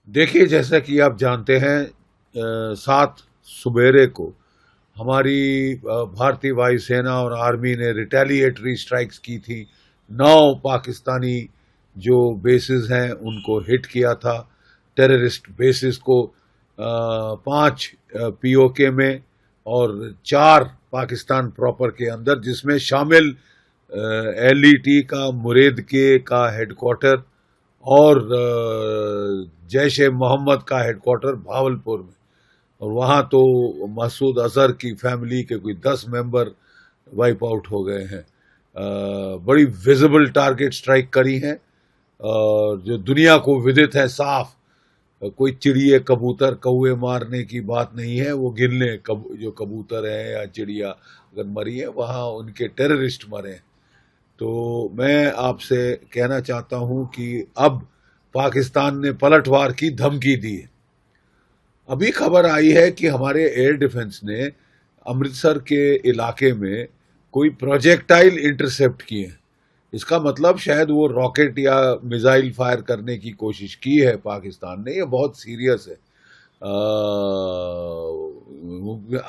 देखिए, जैसा कि आप जानते हैं, 7 सवेरे को हमारी भारतीय वायुसेना और आर्मी ने रिटेलिएटरी स्ट्राइक्स की थी। 9 पाकिस्तानी जो बेसिस हैं उनको हिट किया था, टेररिस्ट बेसिस को, 5 पीओके में और 4 पाकिस्तान प्रॉपर के अंदर, जिसमें शामिल एलईटी का मुरेद के का हेडक्वार्टर और जैश ए मोहम्मद का हेडक्वार्टर भावलपुर में। और वहाँ तो मसूद अजहर की फैमिली के कोई 10 मेंबर वाइप आउट हो गए हैं। बड़ी विजिबल टारगेट स्ट्राइक करी हैं, और जो दुनिया को विदित है साफ। कोई चिड़िए कबूतर कौए मारने की बात नहीं है, वो गिन लें जो कबूतर है या चिड़िया अगर मरी है, वहाँ उनके टेररिस्ट मरे हैं। तो मैं आपसे कहना चाहता हूं कि अब पाकिस्तान ने पलटवार की धमकी दी है। अभी खबर आई है कि हमारे एयर डिफेंस ने अमृतसर के इलाके में कोई प्रोजेक्टाइल इंटरसेप्ट किए हैं। इसका मतलब शायद वो रॉकेट या मिसाइल फायर करने की कोशिश की है पाकिस्तान ने। ये बहुत सीरियस है।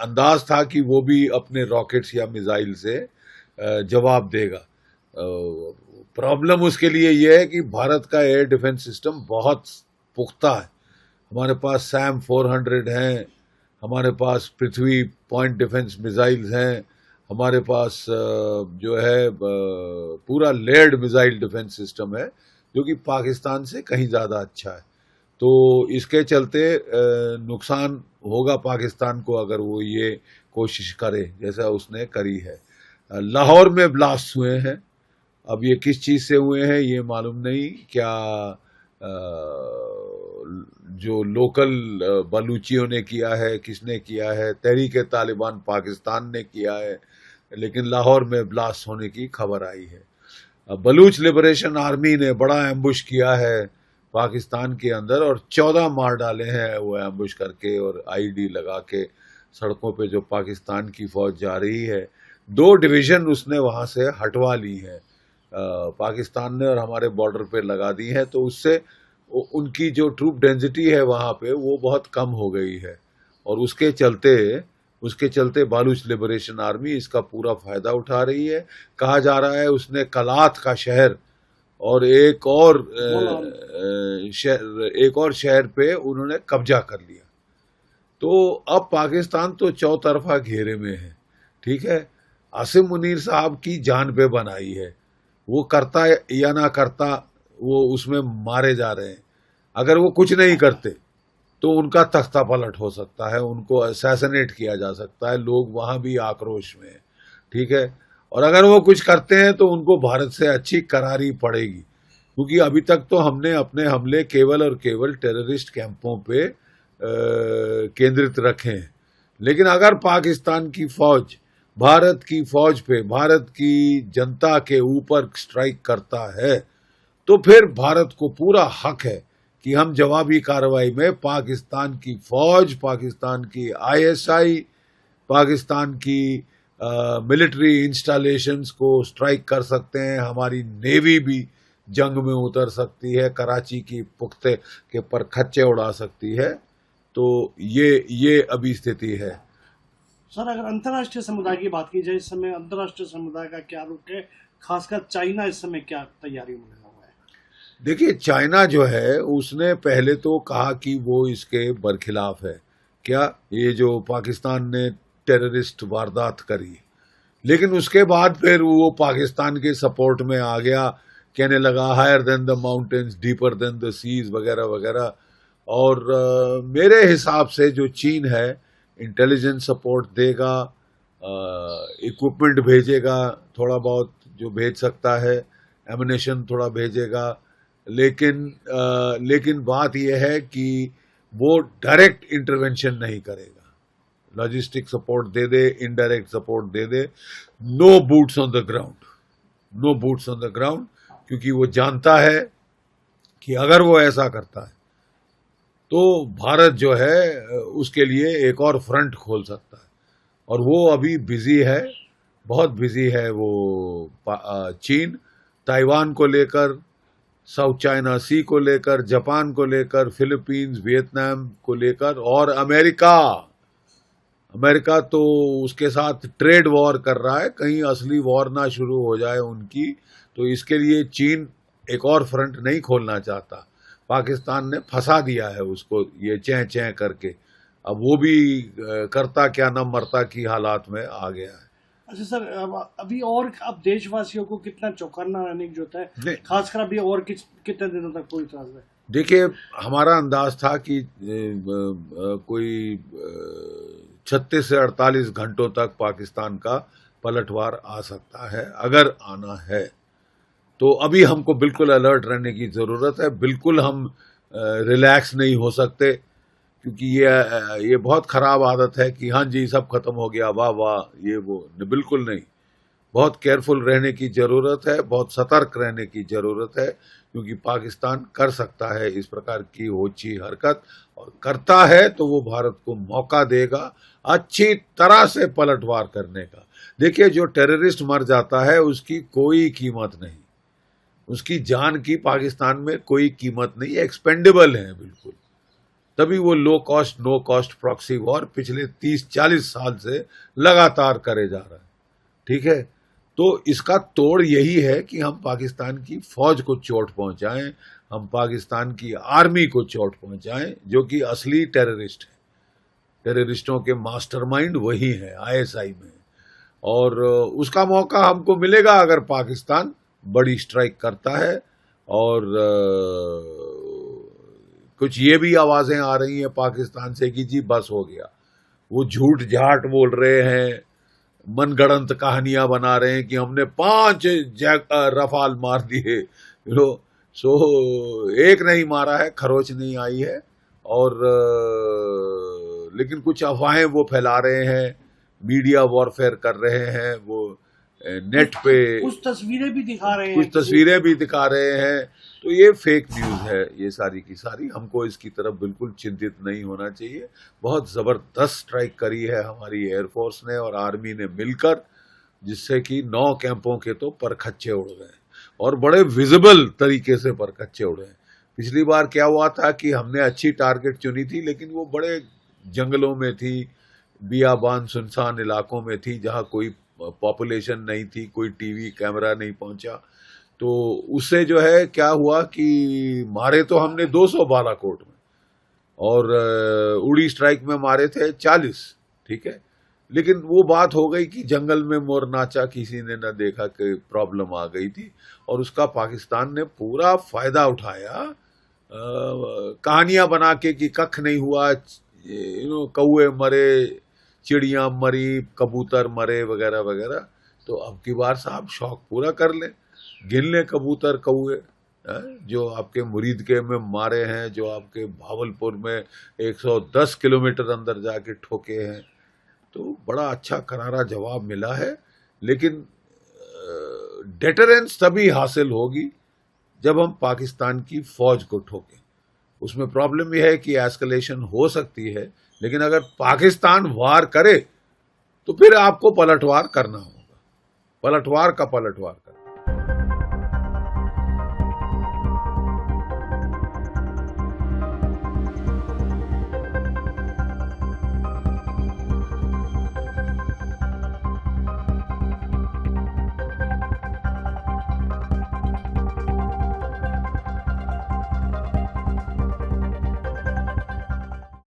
अंदाज था कि वो भी अपने रॉकेट्स या मिसाइल से जवाब देगा। प्रॉब्लम उसके लिए यह है कि भारत का एयर डिफेंस सिस्टम बहुत पुख्ता है। हमारे पास सैम 400 हैं, हमारे पास पृथ्वी पॉइंट डिफेंस मिसाइल्स हैं, हमारे पास जो है पूरा लेयर्ड मिसाइल डिफेंस सिस्टम है, जो कि पाकिस्तान से कहीं ज़्यादा अच्छा है। तो इसके चलते नुकसान होगा पाकिस्तान को अगर वो ये कोशिश करे जैसा उसने करी है। लाहौर में ब्लास्ट हुए हैं। अब ये किस चीज़ से हुए हैं ये मालूम नहीं। क्या जो लोकल बलूचियों ने किया है, किसने किया है, तहरीक तालिबान पाकिस्तान ने किया है, लेकिन लाहौर में ब्लास्ट होने की खबर आई है। बलूच लिबरेशन आर्मी ने बड़ा एम्बुश किया है पाकिस्तान के अंदर और 14 मार डाले हैं वो एम्बुश करके और आईडी लगा के सड़कों पे जो पाकिस्तान की फौज जा रही है। 2 डिवीजन उसने वहां से हटवा ली है पाकिस्तान ने और हमारे बॉर्डर पे लगा दी है। तो उससे उनकी जो ट्रूप डेंसिटी है वहां पे वो बहुत कम हो गई है, और उसके चलते बालूच लिबरेशन आर्मी इसका पूरा फायदा उठा रही है। कहा जा रहा है उसने कलात का शहर और एक और शहर पे उन्होंने कब्जा कर लिया। तो अब पाकिस्तान तो चौतरफा घेरे में है। ठीक है, आसिम मुनीर साहब की जान पे बनाई है। वो करता या ना करता, वो उसमें मारे जा रहे हैं। अगर वो कुछ नहीं करते तो उनका तख्ता पलट हो सकता है, उनको असैसिनेट किया जा सकता है। लोग वहां भी आक्रोश में हैं। ठीक है, और अगर वो कुछ करते हैं तो उनको भारत से अच्छी करारी पड़ेगी, क्योंकि अभी तक तो हमने अपने हमले केवल और केवल टेररिस्ट कैंपों पे केंद्रित रखे हैं। लेकिन अगर पाकिस्तान की फौज भारत की फौज पे, भारत की जनता के ऊपर स्ट्राइक करता है, तो फिर भारत को पूरा हक है कि हम जवाबी कार्रवाई में पाकिस्तान की फौज, पाकिस्तान की आईएसआई, पाकिस्तान की मिलिट्री इंस्टॉलेशंस को स्ट्राइक कर सकते हैं। हमारी नेवी भी जंग में उतर सकती है, कराची की पुख्ते के पर खच्चे उड़ा सकती है। तो ये अभी स्थिति है। सर, अगर अंतर्राष्ट्रीय समुदाय की बात की जाए, इस समय अंतर्राष्ट्रीय समुदाय का क्या रुख है? खासकर चाइना इस समय क्या तैयारी में लगा हुआ है? देखिए, चाइना जो है उसने पहले तो कहा कि वो इसके बरखिलाफ है, क्या ये जो पाकिस्तान ने टेररिस्ट वारदात करी, लेकिन उसके बाद फिर वो पाकिस्तान के सपोर्ट में आ गया, कहने लगा higher than the mountains deeper than the seas वगैरह वगैरह। और मेरे हिसाब से जो चीन है इंटेलिजेंस सपोर्ट देगा, इक्विपमेंट भेजेगा, थोड़ा बहुत जो भेज सकता है, एमिनेशन थोड़ा भेजेगा। लेकिन बात यह है कि वो डायरेक्ट इंटरवेंशन नहीं करेगा। लॉजिस्टिक सपोर्ट दे दे, इनडायरेक्ट सपोर्ट दे दे, no boots on the ground, no boots on the ground, क्योंकि वो जानता है कि अगर वो ऐसा करता है तो भारत जो है उसके लिए एक और फ्रंट खोल सकता है। और वो अभी बिजी है, बहुत बिजी है वो चीन, ताइवान को लेकर, साउथ चाइना सी को लेकर, जापान को लेकर, फिलीपींस, वियतनाम को लेकर, और अमेरिका तो उसके साथ ट्रेड वॉर कर रहा है। कहीं असली वॉर ना शुरू हो जाए उनकी, तो इसके लिए चीन एक और फ्रंट नहीं खोलना चाहता। पाकिस्तान ने फंसा दिया है उसको ये चैं चैं करके। अब वो भी करता क्या न मरता की हालात में आ गया है। अच्छा सर, अभी और अब देशवासियों को कितना चौकन्ना रहने की जरूरत है, नहीं, खासकर अभी और कितने दिनों तक पूरी तरह से? देखिए, हमारा अंदाज था कि कोई 36 से 48 घंटों तक पाकिस्तान का पलटवार आ सकता है, अगर आना है तो। अभी हमको बिल्कुल अलर्ट रहने की जरूरत है। बिल्कुल हम रिलैक्स नहीं हो सकते, क्योंकि ये बहुत खराब आदत है कि हाँ जी सब खत्म हो गया, वाह वाह, ये वो, बिल्कुल नहीं। बहुत केयरफुल रहने की जरूरत है, बहुत सतर्क रहने की जरूरत है, क्योंकि पाकिस्तान कर सकता है इस प्रकार की होची हरकत, और करता है तो वो भारत को मौका देगा अच्छी तरह से पलटवार करने का। देखिए, जो टेररिस्ट मर जाता है उसकी कोई कीमत नहीं, उसकी जान की पाकिस्तान में कोई कीमत नहीं, एक्सपेंडेबल है बिल्कुल। तभी वो low cost no cost proxy war पिछले 30-40 साल से लगातार करे जा रहा है। ठीक है, तो इसका तोड़ यही है कि हम पाकिस्तान की फौज को चोट पहुंचाएं, हम पाकिस्तान की आर्मी को चोट पहुंचाएं, जो कि असली टेररिस्ट है। टेररिस्टों के मास्टरमाइंड वही है, आईएसआई में। और उसका मौका हमको मिलेगा अगर पाकिस्तान बड़ी स्ट्राइक करता है। और कुछ ये भी आवाजें आ रही हैं पाकिस्तान से कि जी बस हो गया, वो झूठ झाट बोल रहे हैं, मनगढ़ंत कहानियां बना रहे हैं कि हमने 5 रफाल मार दिए, सो एक नहीं मारा है, खरोच नहीं आई है। और लेकिन कुछ अफवाहें वो फैला रहे हैं, मीडिया वॉरफेयर कर रहे हैं, वो नेट पे कुछ तस्वीरें भी दिखा रहे हैं, कुछ तस्वीरें भी दिखा रहे हैं। तो ये फेक न्यूज है, ये सारी की सारी। हमको इसकी तरफ बिल्कुल चिंतित नहीं होना चाहिए। बहुत जबरदस्त स्ट्राइक करी है हमारी एयरफोर्स ने और आर्मी ने मिलकर, जिससे कि 9 कैंपों के तो परखच्चे उड़ गए, और बड़े विजिबल तरीके से परखच्चे उड़े। पिछली बार क्या हुआ था कि हमने अच्छी टारगेट चुनी थी, लेकिन वो बड़े जंगलों में थी, बियाबान सुनसान इलाकों में थी, जहां कोई पॉपुलेशन नहीं थी, कोई टीवी कैमरा नहीं पहुंचा। तो उससे जो है क्या हुआ कि मारे तो हमने 200 बालाकोट में, और उड़ी स्ट्राइक में मारे थे 40। ठीक है, लेकिन वो बात हो गई कि जंगल में मोर नाचा, किसी ने न देखा कि प्रॉब्लम आ गई थी, और उसका पाकिस्तान ने पूरा फायदा उठाया, कहानियां बना के कि कख नहीं हुआ, कौए मरे, चिड़ियां मरी, कबूतर मरे, वगैरह वगैरह। तो अब की बार साहब शौक पूरा कर लें, गिन लें कबूतर कौए जो आपके मुरीदके में मारे हैं, जो आपके भावलपुर में 110 किलोमीटर अंदर जाके ठोके हैं। तो बड़ा अच्छा करारा जवाब मिला है। लेकिन डेटरेंस तभी हासिल होगी जब हम पाकिस्तान की फौज को ठोकें। उसमें प्रॉब्लम यह है कि एस्केलेशन हो सकती है, लेकिन अगर पाकिस्तान वार करे तो फिर आपको पलटवार करना होगा, पलटवार का पलटवार।